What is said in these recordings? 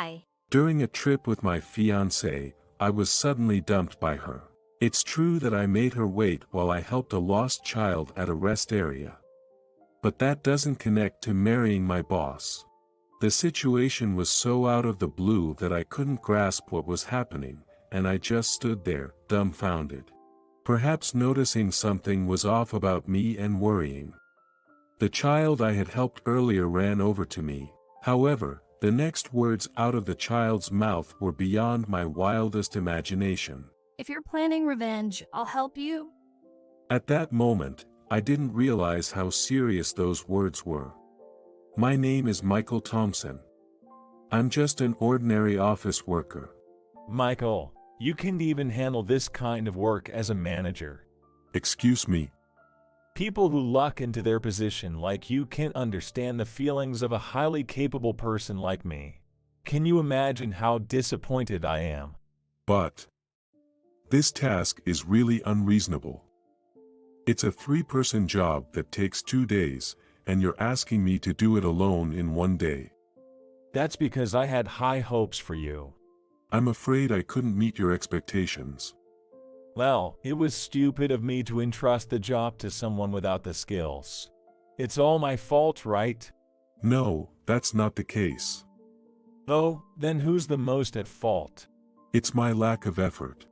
Why? During a trip with my fiancée, I was suddenly dumped by her. It's true that I made her wait while I helped a lost child at a rest area. But that doesn't connect to marrying my boss. The situation was so out of the blue that I couldn't grasp what was happening, and I just stood there, dumbfounded. Perhaps noticing something was off about me and worrying. The child I had helped earlier ran over to me. However, the next words out of the child's mouth were beyond my wildest imagination. If you're planning revenge, I'll help you. At that moment, I didn't realize how serious those words were. My name is Michael Thompson. I'm just an ordinary office worker. Michael, you can't even handle this kind of work as a manager. Excuse me. People who luck into their position like you can't understand the feelings of a highly capable person like me. Can you imagine how disappointed I am? But this task is really unreasonable. It's a 3-person job that takes 2 days, and you're asking me to do it alone in 1 day. That's because I had high hopes for you. I'm afraid I couldn't meet your expectations. Well, it was stupid of me to entrust the job to someone without the skills. It's all my fault, right? No, that's not the case. Oh, then who's the most at fault? It's my lack of effort.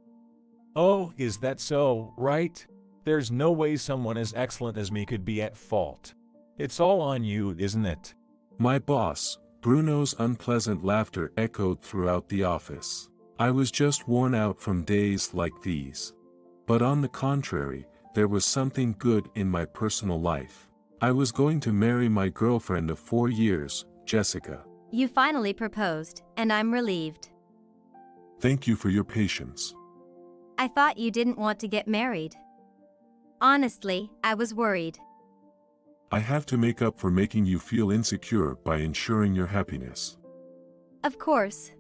Oh, is that so, right? There's no way someone as excellent as me could be at fault. It's all on you, isn't it? My boss, Bruno's unpleasant laughter echoed throughout the office. I was just worn out from days like these. But on the contrary, there was something good in my personal life. I was going to marry my girlfriend of 4 years, Jessica. You finally proposed, and I'm relieved. Thank you for your patience. I thought you didn't want to get married. Honestly, I was worried. I have to make up for making you feel insecure by ensuring your happiness. Of course.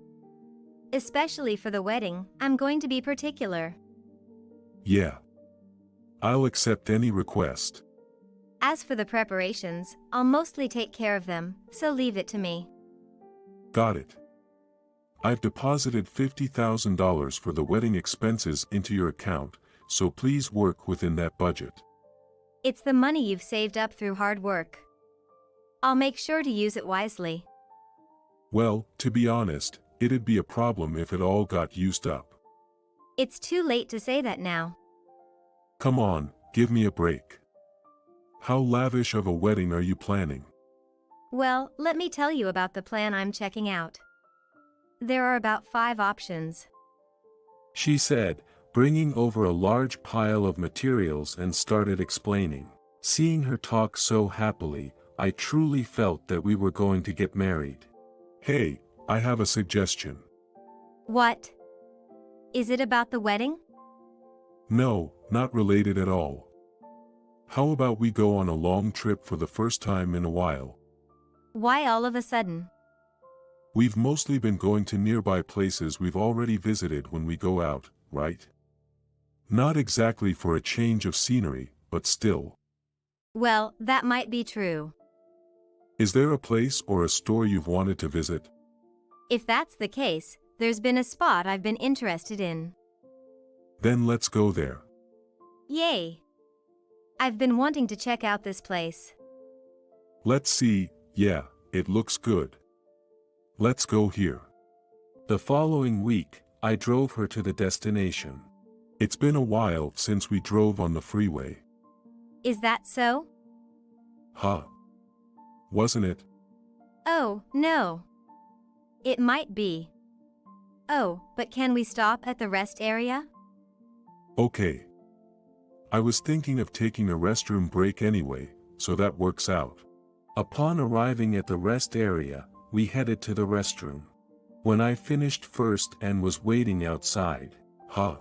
Especially for the wedding, I'm going to be particular. Yeah. I'll accept any request. As for the preparations, I'll mostly take care of them, so leave it to me. Got it. I've deposited $50,000 for the wedding expenses into your account, so please work within that budget. It's the money you've saved up through hard work. I'll make sure to use it wisely. Well, to be honest, it'd be a problem if it all got used up. It's too late to say that now. Come on, give me a break. How lavish of a wedding are you planning? Well, let me tell you about the plan I'm checking out. There are about 5 options. She said, bringing over a large pile of materials and started explaining. Seeing her talk so happily, I truly felt that we were going to get married. Hey, I have a suggestion. What? Is it about the wedding? No, not related at all. How about we go on a long trip for the first time in a while? Why all of a sudden? We've mostly been going to nearby places we've already visited when we go out, right? Not exactly for a change of scenery, but still. Well, that might be true. Is there a place or a store you've wanted to visit? If that's the case, there's been a spot I've been interested in. Then let's go there. Yay! I've been wanting to check out this place. Let's see, yeah, it looks good. Let's go here. The following week, I drove her to the destination. It's been a while since we drove on the freeway. Is that so? Huh? Wasn't it? Oh, no. It might be. Oh, but can we stop at the rest area? Okay. I was thinking of taking a restroom break anyway, so that works out. Upon arriving at the rest area, we headed to the restroom. When I finished first and was waiting outside, huh?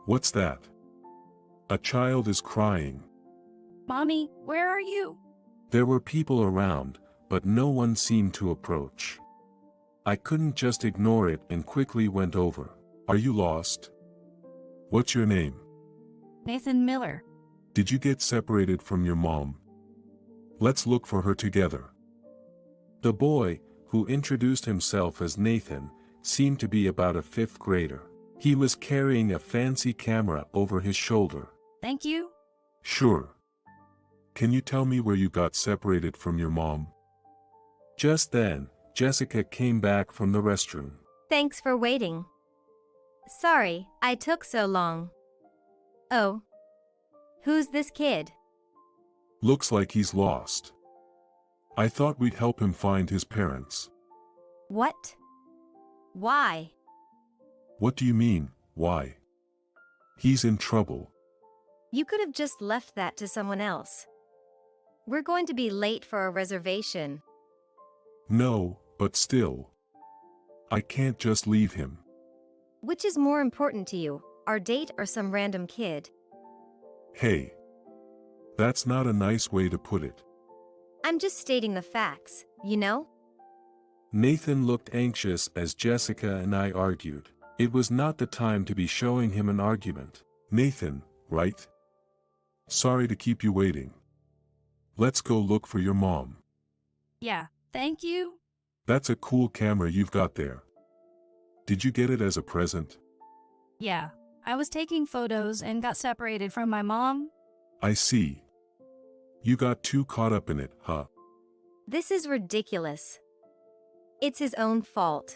What's that? A child is crying. Mommy, where are you? There were people around, but no one seemed to approach. I couldn't just ignore it and quickly went over. Are you lost? What's your name? Nathan Miller. Did you get separated from your mom? Let's look for her together. The boy, who introduced himself as Nathan, seemed to be about a fifth grader. He was carrying a fancy camera over his shoulder. Thank you. Sure. Can you tell me where you got separated from your mom? Just then, Jessica came back from the restroom. Thanks for waiting. Sorry, I took so long. Oh. Who's this kid? Looks like he's lost. I thought we'd help him find his parents. What? Why? What do you mean, why? He's in trouble. You could have just left that to someone else. We're going to be late for a reservation. No, but still. I can't just leave him. Which is more important to you, our date or some random kid? Hey. That's not a nice way to put it. I'm just stating the facts, you know? Nathan looked anxious as Jessica and I argued. It was not the time to be showing him an argument. Nathan, right? Sorry to keep you waiting. Let's go look for your mom. Yeah, thank you. That's a cool camera you've got there. Did you get it as a present? Yeah, I was taking photos and got separated from my mom. I see. You got too caught up in it, huh? This is ridiculous. It's his own fault.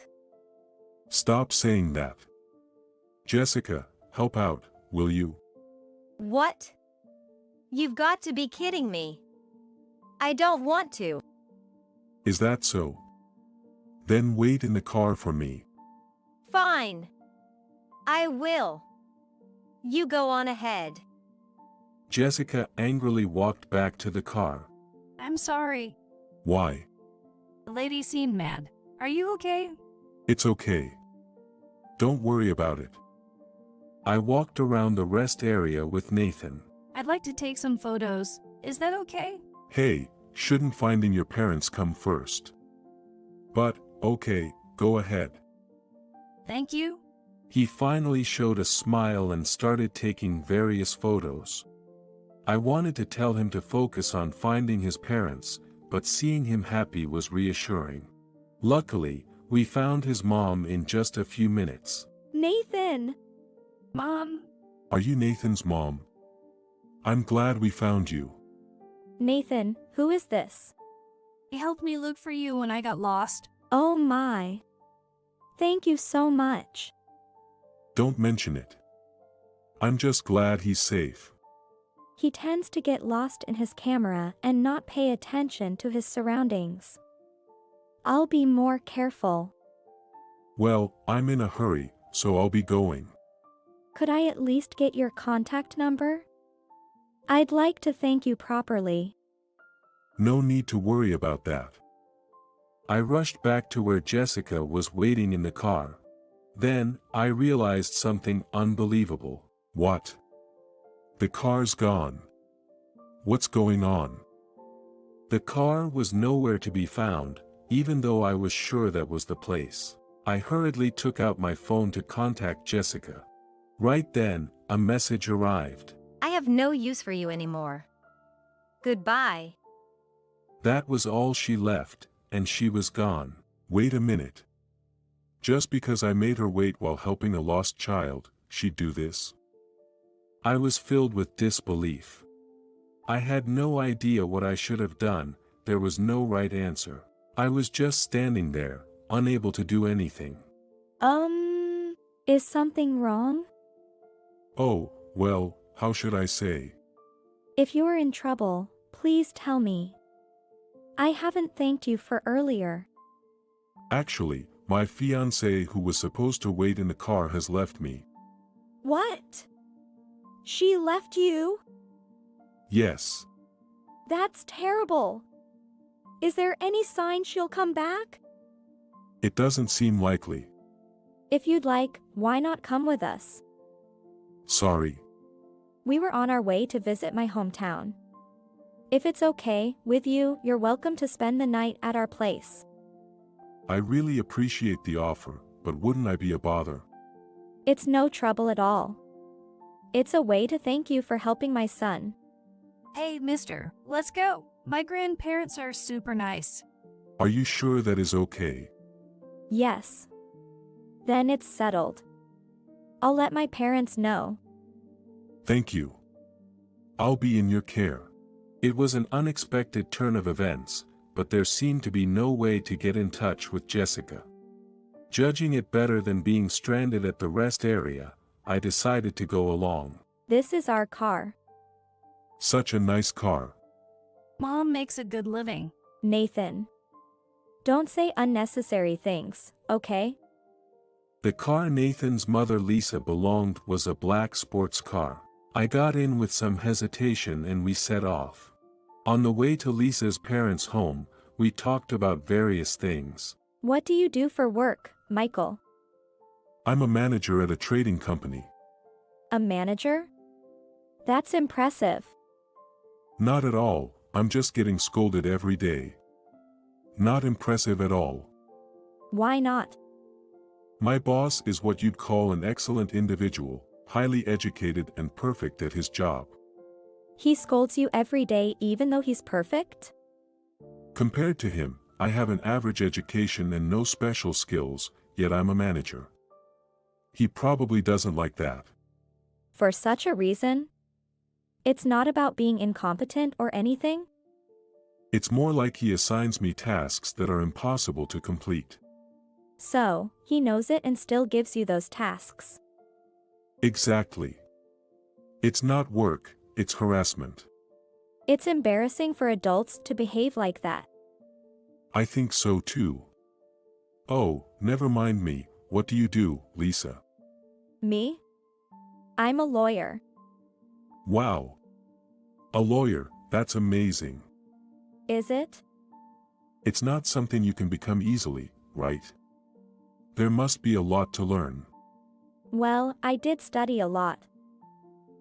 Stop saying that. Jessica, help out, will you? What? You've got to be kidding me. I don't want to. Is that so? Then wait in the car for me. Fine. I will. You go on ahead. Jessica angrily walked back to the car. I'm sorry. Why? The lady seemed mad. Are you okay? It's okay. Don't worry about it. I walked around the rest area with Nathan. I'd like to take some photos. Is that okay? Hey, shouldn't finding your parents come first? But, okay, go ahead. Thank you. He finally showed a smile and started taking various photos. I wanted to tell him to focus on finding his parents, but seeing him happy was reassuring. Luckily, we found his mom in just a few minutes. Nathan! Mom. Are you Nathan's mom? I'm glad we found you. Nathan, who is this? He helped me look for you when I got lost. Oh my. Thank you so much. Don't mention it. I'm just glad he's safe. He tends to get lost in his camera and not pay attention to his surroundings. I'll be more careful. Well, I'm in a hurry, so I'll be going. Could I at least get your contact number? I'd like to thank you properly. No need to worry about that. I rushed back to where Jessica was waiting in the car. Then, I realized something unbelievable. What? The car's gone. What's going on? The car was nowhere to be found, even though I was sure that was the place. I hurriedly took out my phone to contact Jessica. Right then, a message arrived. I have no use for you anymore. Goodbye. That was all she left, and she was gone. Wait a minute. Just because I made her wait while helping a lost child, she'd do this? I was filled with disbelief. I had no idea what I should have done. There was no right answer. I was just standing there, unable to do anything. Is something wrong? Oh, well, how should I say? If you're in trouble, please tell me. I haven't thanked you for earlier. Actually, my fiancée who was supposed to wait in the car has left me. What? She left you? Yes. That's terrible. Is there any sign she'll come back? It doesn't seem likely. If you'd like, why not come with us? Sorry. We were on our way to visit my hometown. If it's okay with you, you're welcome to spend the night at our place. I really appreciate the offer, but wouldn't I be a bother? It's no trouble at all. It's a way to thank you for helping my son. Hey, mister, let's go. My grandparents are super nice. Are you sure that is okay? Yes. Then it's settled. I'll let my parents know. Thank you. I'll be in your care. It was an unexpected turn of events, but there seemed to be no way to get in touch with Jessica. Judging it better than being stranded at the rest area, I decided to go along. This is our car. Such a nice car. Mom makes a good living. Nathan. Don't say unnecessary things, okay? The car Nathan's mother Lisa belonged was a black sports car. I got in with some hesitation and we set off. On the way to Lisa's parents' home, we talked about various things. What do you do for work, Michael? I'm a manager at a trading company. A manager? That's impressive. Not at all, I'm just getting scolded every day. Not impressive at all. Why not? My boss is what you'd call an excellent individual, highly educated and perfect at his job. He scolds you every day even though he's perfect? Compared to him, I have an average education and no special skills, yet I'm a manager. He probably doesn't like that. For such a reason? It's not about being incompetent or anything? It's more like he assigns me tasks that are impossible to complete. So, he knows it and still gives you those tasks. Exactly. It's not work, it's harassment. It's embarrassing for adults to behave like that. I think so too. Oh, never mind me, what do you do, Lisa? Me? I'm a lawyer. Wow. A lawyer, that's amazing. Is it? It's not something you can become easily, right? There must be a lot to learn. Well, I did study a lot.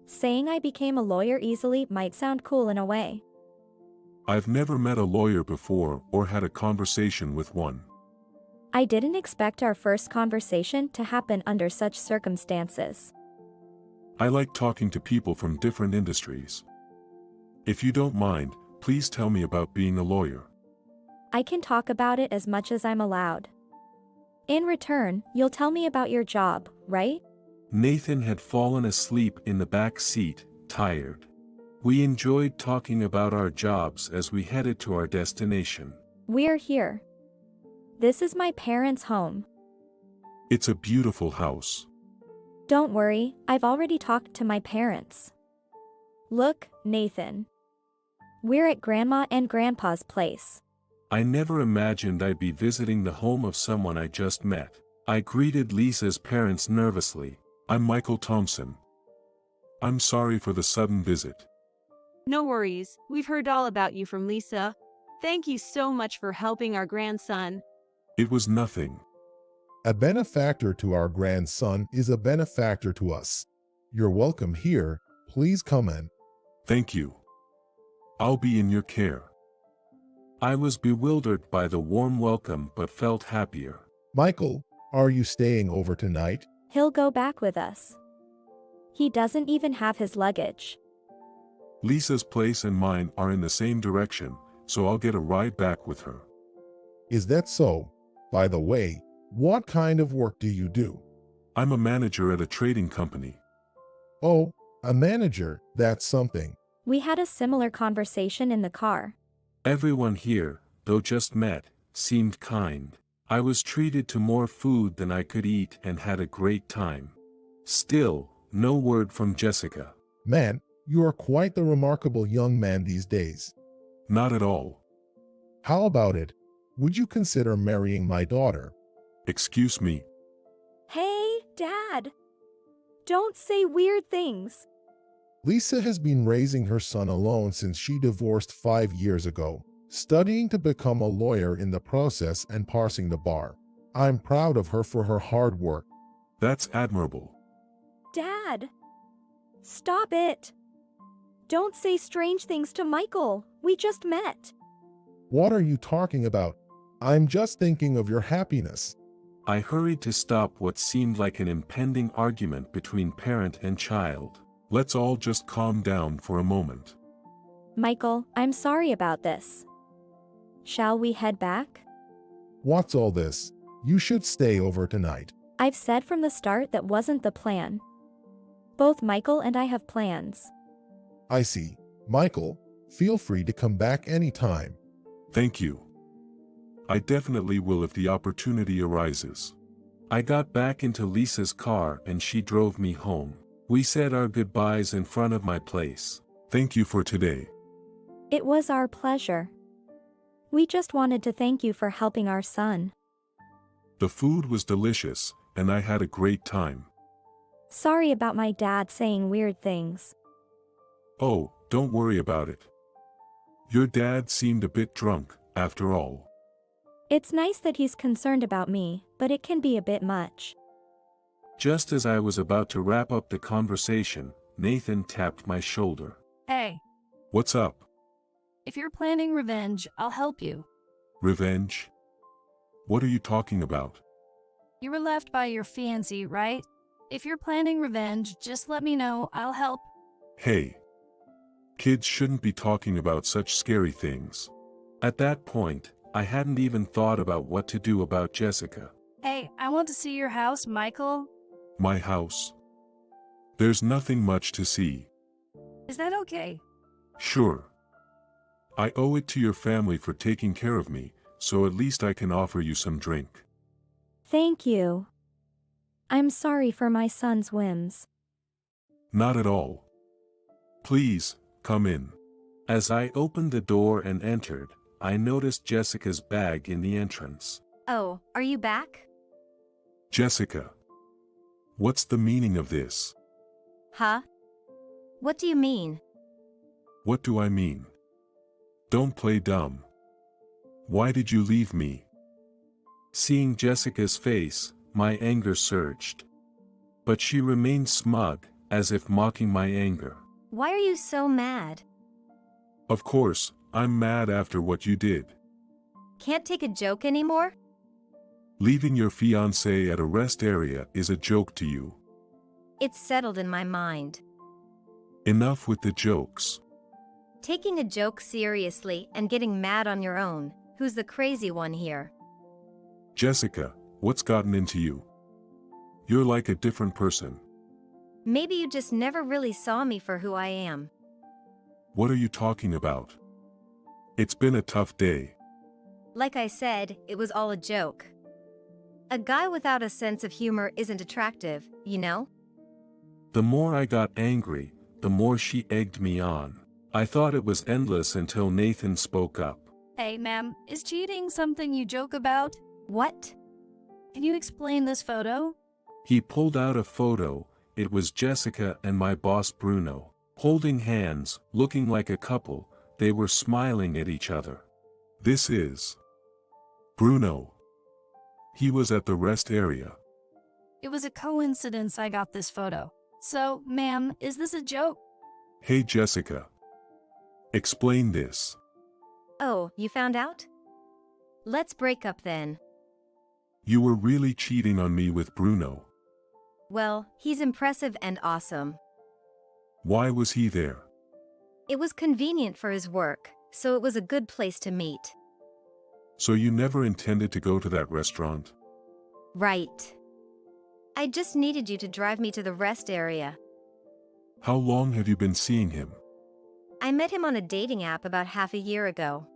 Saying I became a lawyer easily might sound cool in a way. I've never met a lawyer before or had a conversation with one. I didn't expect our first conversation to happen under such circumstances. I like talking to people from different industries. If you don't mind, please tell me about being a lawyer. I can talk about it as much as I'm allowed. In return, you'll tell me about your job, right? Nathan had fallen asleep in the back seat, tired. We enjoyed talking about our jobs as we headed to our destination. We're here. This is my parents' home. It's a beautiful house. Don't worry, I've already talked to my parents. Look, Nathan. We're at Grandma and Grandpa's place. I never imagined I'd be visiting the home of someone I just met. I greeted Lisa's parents nervously. I'm Michael Thompson. I'm sorry for the sudden visit. No worries, we've heard all about you from Lisa. Thank you so much for helping our grandson. It was nothing. A benefactor to our grandson is a benefactor to us. You're welcome here, please come in. Thank you. I'll be in your care. I was bewildered by the warm welcome but felt happier. Michael, are you staying over tonight? He'll go back with us. He doesn't even have his luggage. Lisa's place and mine are in the same direction, so I'll get a ride back with her. Is that so? By the way, what kind of work do you do? I'm a manager at a trading company. Oh, a manager, that's something. We had a similar conversation in the car. Everyone here, though just met, seemed kind. I was treated to more food than I could eat and had a great time. Still, no word from Jessica. Man, you are quite the remarkable young man these days. Not at all. How about it? Would you consider marrying my daughter? Excuse me. Hey, Dad! Don't say weird things. Lisa has been raising her son alone since she divorced 5 years ago, studying to become a lawyer in the process and passing the bar. I'm proud of her for her hard work. That's admirable. Dad! Stop it! Don't say strange things to Michael. We just met. What are you talking about? I'm just thinking of your happiness. I hurried to stop what seemed like an impending argument between parent and child. Let's all just calm down for a moment. Michael, I'm sorry about this. Shall we head back? What's all this? You should stay over tonight. I've said from the start that wasn't the plan. Both Michael and I have plans. I see. Michael, feel free to come back anytime. Thank you. I definitely will if the opportunity arises. I got back into Lisa's car and she drove me home. We said our goodbyes in front of my place. Thank you for today. It was our pleasure. We just wanted to thank you for helping our son. The food was delicious, and I had a great time. Sorry about my dad saying weird things. Oh, don't worry about it. Your dad seemed a bit drunk, after all. It's nice that he's concerned about me, but it can be a bit much. Just as I was about to wrap up the conversation, Nathan tapped my shoulder. Hey, What's up? if you're planning revenge, I'll help you. Revenge? What are you talking about? You were left by your fiancée, right? If you're planning revenge, just let me know, I'll help. Hey. Kids shouldn't be talking about such scary things. At that point, I hadn't even thought about what to do about Jessica. Hey, I want to see your house, Michael. My house? There's nothing much to see. Is that okay? Sure. I owe it to your family for taking care of me, so at least I can offer you some drink. Thank you. I'm sorry for my son's whims. Not at all. Please, come in. As I opened the door and entered, I noticed Jessica's bag in the entrance. Oh, are you back? Jessica. What's the meaning of this? Huh? What do you mean? What do I mean? Don't play dumb. Why did you leave me? Seeing Jessica's face, my anger surged. But she remained smug, as if mocking my anger. Why are you so mad? Of course, I'm mad after what you did. Can't take a joke anymore? Leaving your fiancé at a rest area is a joke to you. It's settled in my mind. Enough with the jokes. Taking a joke seriously and getting mad on your own, who's the crazy one here? Jessica, what's gotten into you? You're like a different person. Maybe you just never really saw me for who I am. What are you talking about? It's been a tough day. Like I said, it was all a joke. A guy without a sense of humor isn't attractive, you know? The more I got angry, the more she egged me on. I thought it was endless until Nathan spoke up. Hey, ma'am, is cheating something you joke about? What? Can you explain this photo? He pulled out a photo. It was Jessica and my boss Bruno. Holding hands, looking like a couple, they were smiling at each other. This is Bruno. He was at the rest area. It was a coincidence I got this photo. So, ma'am, is this a joke? Hey Jessica. Explain this. Oh, you found out? Let's break up then. You were really cheating on me with Bruno. Well, he's impressive and awesome. Why was he there? It was convenient for his work, so it was a good place to meet. So you never intended to go to that restaurant? Right. I just needed you to drive me to the rest area. How long have you been seeing him? I met him on a dating app about half a year ago.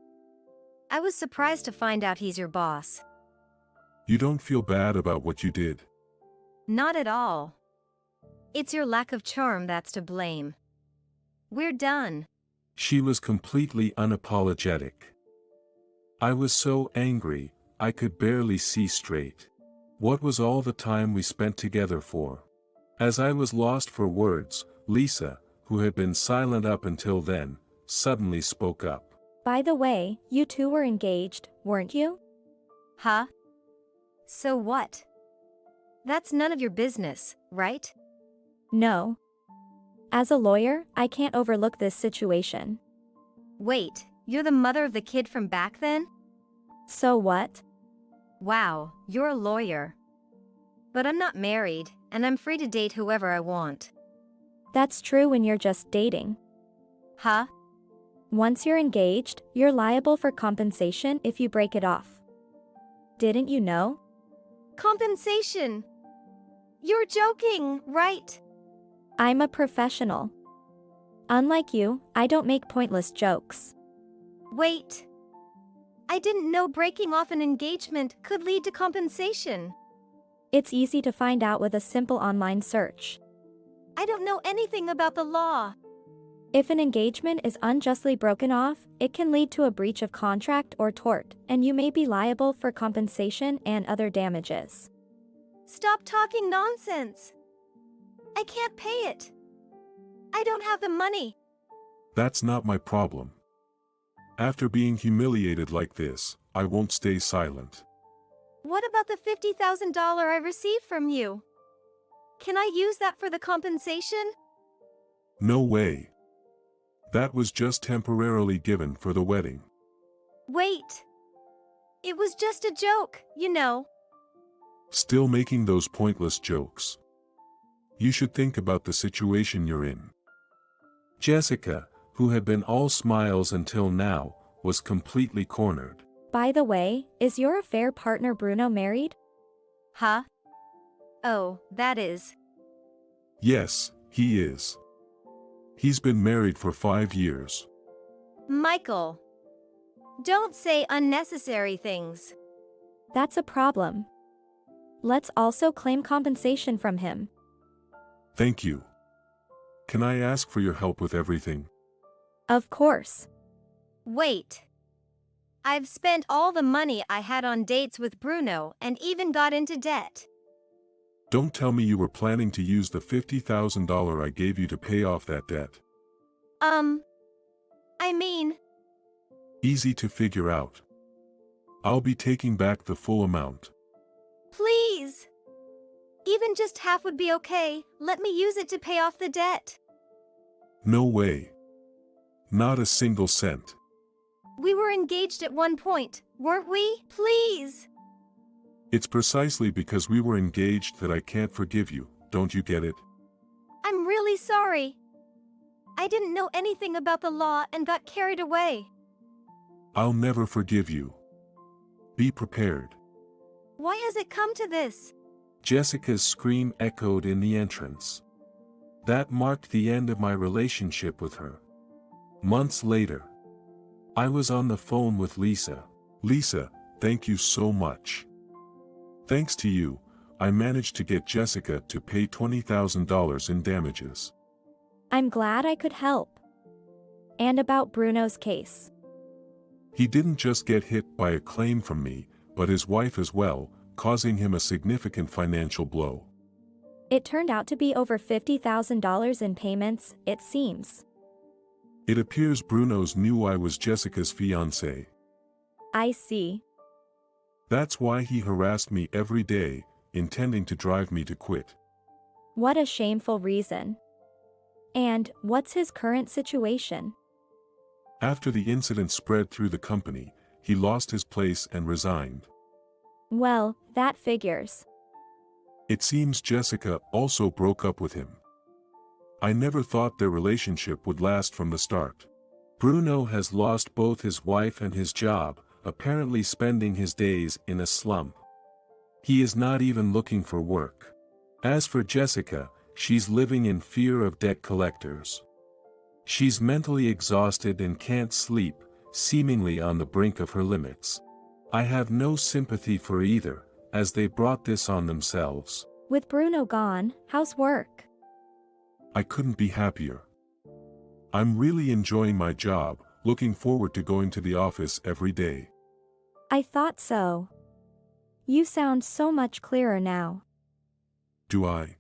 I was surprised to find out he's your boss. You don't feel bad about what you did? Not at all. It's your lack of charm that's to blame. We're done. She was completely unapologetic. I was so angry, I could barely see straight. What was all the time we spent together for? As I was lost for words, Lisa, who had been silent up until then, suddenly spoke up. By the way, you two were engaged, weren't you? Huh? So what? That's none of your business, right? No. As a lawyer, I can't overlook this situation. Wait, you're the mother of the kid from back then? So what? Wow, you're a lawyer. But I'm not married, and I'm free to date whoever I want. That's true when you're just dating. Huh? Once you're engaged, you're liable for compensation if you break it off. Didn't you know? Compensation. You're joking, right? I'm a professional. Unlike you, I don't make pointless jokes. Wait. I didn't know breaking off an engagement could lead to compensation. It's easy to find out with a simple online search. I don't know anything about the law. If an engagement is unjustly broken off, it can lead to a breach of contract or tort, and you may be liable for compensation and other damages. Stop talking nonsense. I can't pay it. I don't have the money. That's not my problem. After being humiliated like this, I won't stay silent. What about the $50,000 I received from you? Can I use that for the compensation? No way. That was just temporarily given for the wedding. Wait. It was just a joke, you know. Still making those pointless jokes. You should think about the situation you're in. Jessica, who had been all smiles until now, was completely cornered. By the way, is your affair partner Bruno married? Huh? Oh, that is. Yes, he is. He's been married for 5 years. Michael. Don't say unnecessary things. That's a problem. Let's also claim compensation from him. Thank you. Can I ask for your help with everything? Of course. Wait. I've spent all the money I had on dates with Bruno and even got into debt. Don't tell me you were planning to use the $50,000 I gave you to pay off that debt. I mean, Easy to figure out. I'll be taking back the full amount. please. Even just half would be okay. Let me use it to pay off the debt. No way. Not a single cent. We were engaged at one point, weren't we? Please. It's precisely because we were engaged that I can't forgive you, don't you get it? I'm really sorry. I didn't know anything about the law and got carried away. I'll never forgive you. Be prepared. Why has it come to this? Jessica's scream echoed in the entrance. That marked the end of my relationship with her. Months later, I was on the phone with Lisa. Lisa, thank you so much. Thanks to you, I managed to get Jessica to pay $20,000 in damages. I'm glad I could help. And about Bruno's case. He didn't just get hit by a claim from me, but his wife as well, causing him a significant financial blow. It turned out to be over $50,000 in payments, it seems. It appears Bruno's knew I was Jessica's fiancée. I see. That's why he harassed me every day, intending to drive me to quit. What a shameful reason. And what's his current situation? After the incident spread through the company, he lost his place and resigned. Well, that figures. It seems Jessica also broke up with him. I never thought their relationship would last from the start. Bruno has lost both his wife and his job, apparently spending his days in a slump. He is not even looking for work. As for Jessica, she's living in fear of debt collectors. She's mentally exhausted and can't sleep, seemingly on the brink of her limits. I have no sympathy for either, as they brought this on themselves. With Bruno gone, how's work? I couldn't be happier. I'm really enjoying my job, looking forward to going to the office every day. I thought so. You sound so much clearer now. Do I?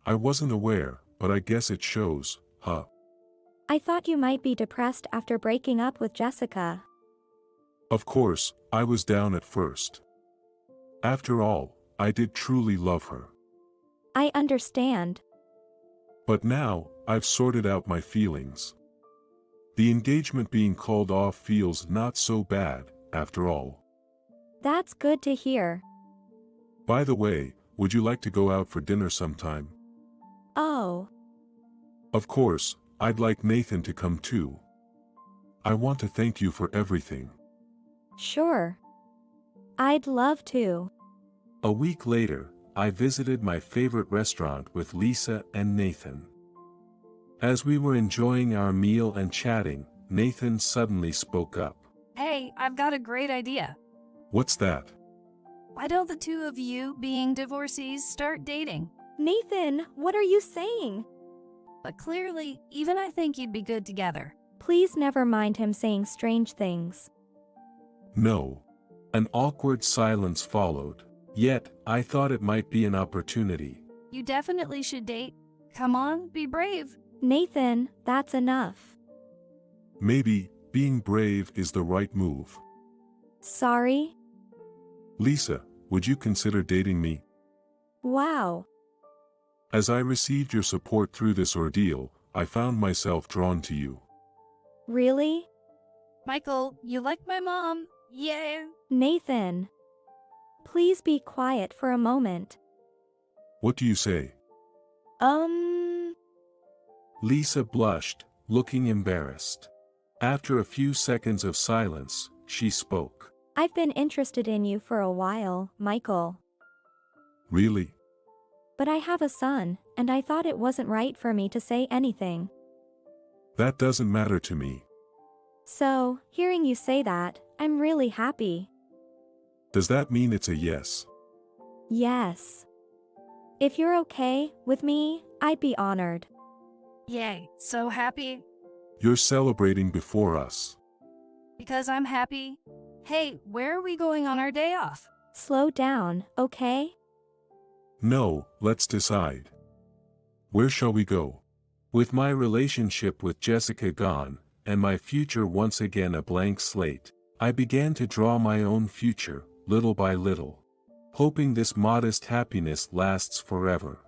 I wasn't aware, but I guess it shows, huh? I thought you might be depressed after breaking up with Jessica. Of course, I was down at first. After all, I did truly love her. I understand. But now, I've sorted out my feelings. The engagement being called off feels not so bad, after all. That's good to hear. By the way, would you like to go out for dinner sometime? Oh. Of course, I'd like Nathan to come too. I want to thank you for everything. Sure. I'd love to. A week later, I visited my favorite restaurant with Lisa and Nathan. As we were enjoying our meal and chatting, Nathan suddenly spoke up. Hey, I've got a great idea. What's that? Why don't the two of you, being divorcees, start dating? Nathan, what are you saying? But clearly, even I think you'd be good together. Please never mind him saying strange things. No. An awkward silence followed. Yet, I thought it might be an opportunity. You definitely should date. Come on, be brave. Nathan, that's enough. Maybe, being brave is the right move. Sorry? Lisa, would you consider dating me? Wow. As I received your support through this ordeal, I found myself drawn to you. Really? Michael, you like my mom? Yay! Nathan. Please be quiet for a moment. What do you say? Lisa blushed, looking embarrassed. After a few seconds of silence, she spoke. I've been interested in you for a while, Michael. Really? But I have a son, and I thought it wasn't right for me to say anything. That doesn't matter to me. So, hearing you say that, I'm really happy. Does that mean it's a yes? Yes. If you're okay with me, I'd be honored. Yay, so happy. You're celebrating before us. Because I'm happy. Hey, where are we going on our day off? Slow down, okay? No, let's decide. Where shall we go? With my relationship with Jessica gone, and my future once again a blank slate, I began to draw my own future, little by little. Hoping this modest happiness lasts forever.